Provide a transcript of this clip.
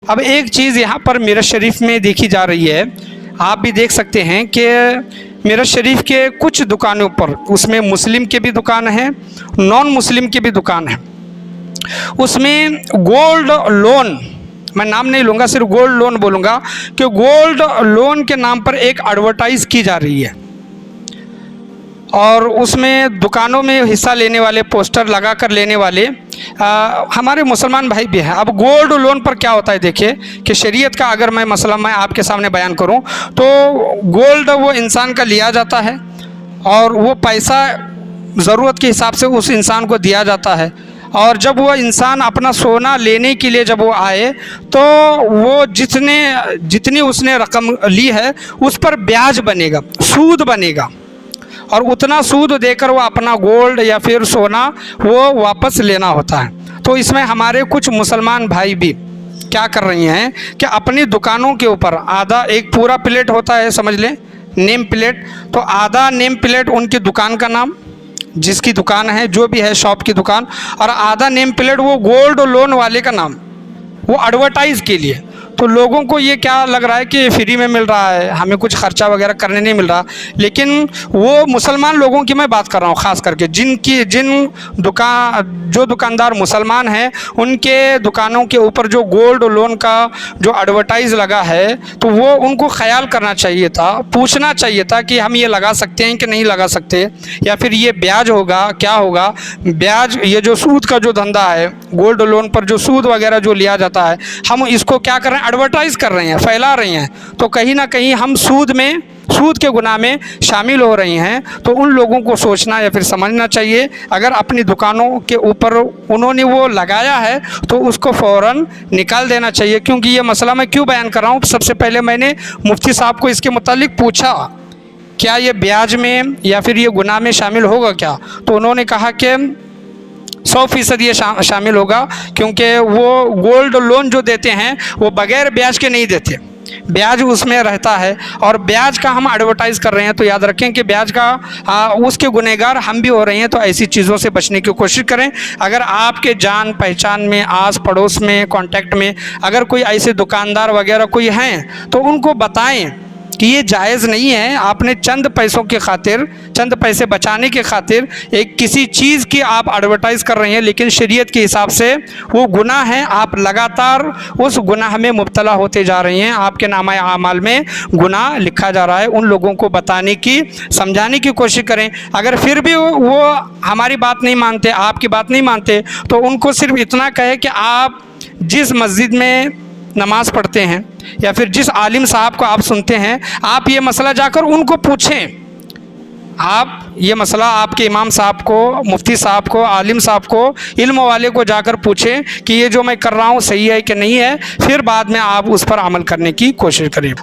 अब एक चीज़ यहाँ पर मिरर शरीफ में देखी जा रही है, आप भी देख सकते हैं कि मिरर शरीफ के कुछ दुकानों पर, उसमें मुस्लिम के भी दुकान है, नॉन मुस्लिम के भी दुकान है, उसमें गोल्ड लोन, मैं नाम नहीं लूँगा, सिर्फ गोल्ड लोन बोलूँगा कि गोल्ड लोन के नाम पर एक एडवर्टाइज़ की जा रही है और उसमें दुकानों में हिस्सा लेने वाले, पोस्टर लगा कर लेने वाले हमारे मुसलमान भाई भी हैं। अब गोल्ड लोन पर क्या होता है, देखिए कि शरीयत का अगर मैं मसला मैं आपके सामने बयान करूं तो गोल्ड वो इंसान का लिया जाता है और वो पैसा ज़रूरत के हिसाब से उस इंसान को दिया जाता है, और जब वो इंसान अपना सोना लेने के लिए जब वो आए तो वो जितनी उसने रकम ली है उस पर ब्याज बनेगा, सूद बनेगा, और उतना सूद देकर वो अपना गोल्ड या फिर सोना वो वापस लेना होता है। तो इसमें हमारे कुछ मुसलमान भाई भी क्या कर रही हैं कि अपनी दुकानों के ऊपर आधा, एक पूरा प्लेट होता है समझ लें नेम प्लेट, तो आधा नेम प्लेट उनकी दुकान का नाम, जिसकी दुकान है जो भी है शॉप की दुकान, और आधा नेम प्लेट वो गोल्ड लोन वाले का नाम, वो एडवर्टाइज़ के लिए। तो लोगों को ये क्या लग रहा है कि फ्री में मिल रहा है, हमें कुछ खर्चा वगैरह करने नहीं मिल रहा, लेकिन वो मुसलमान लोगों की मैं बात कर रहा हूँ, ख़ास करके जो दुकानदार मुसलमान हैं उनके दुकानों के ऊपर जो गोल्ड लोन का जो एडवर्टाइज़ लगा है, तो वो उनको ख्याल करना चाहिए था, पूछना चाहिए था कि हम ये लगा सकते हैं कि नहीं लगा सकते, या फिर ये ब्याज होगा क्या होगा। ब्याज, ये जो सूद का जो धंधा है, गोल्ड लोन पर जो सूद वगैरह जो लिया जाता है, हम इसको क्या कर रहे हैं, एडवर्टाइज़ कर रहे हैं, फैला रहे हैं, तो कहीं ना कहीं हम सूद के गुनाह में शामिल हो रही हैं। तो उन लोगों को सोचना या फिर समझना चाहिए, अगर अपनी दुकानों के ऊपर उन्होंने वो लगाया है तो उसको फ़ौरन निकाल देना चाहिए। क्योंकि ये मसला मैं क्यों बयान कर रहा हूँ, सबसे पहले मैंने मुफ्ती साहब को इसके मुतालिक पूछा क्या ये ब्याज में या फिर ये गुनाह में शामिल होगा क्या, तो उन्होंने कहा कि 100% ये शामिल होगा, क्योंकि वो गोल्ड लोन जो देते हैं वो बग़ैर ब्याज के नहीं देते, ब्याज उसमें रहता है, और ब्याज का हम एडवर्टाइज़ कर रहे हैं। तो याद रखें कि ब्याज का उसके गुनहगार हम भी हो रहे हैं। तो ऐसी चीज़ों से बचने की कोशिश करें। अगर आपके जान पहचान में, आस पड़ोस में, कांटेक्ट में अगर कोई ऐसे दुकानदार वगैरह कोई हैं तो उनको बताएं कि ये जायज़ नहीं है। आपने चंद पैसों के खातिर, चंद पैसे बचाने के खातिर एक किसी चीज़ की आप एडवर्टाइज़ कर रहे हैं, लेकिन शरीयत के हिसाब से वो गुनाह है। आप लगातार उस गुनाह में मुब्तला होते जा रही हैं, आपके नामा आमाल में गुनाह लिखा जा रहा है। उन लोगों को बताने की, समझाने की कोशिश करें। अगर फिर भी वो हमारी बात नहीं मानते, आपकी बात नहीं मानते, तो उनको सिर्फ इतना कहे कि आप जिस मस्जिद में नमाज़ पढ़ते हैं या फिर जिस आलिम साहब को आप सुनते हैं, आप ये मसला जाकर उनको पूछें। आप ये मसला आपके इमाम साहब को, मुफ्ती साहब को, आलिम साहब को, इल्म वाले को जाकर पूछें कि ये जो मैं कर रहा हूँ सही है कि नहीं है, फिर बाद में आप उस पर अमल करने की कोशिश करें।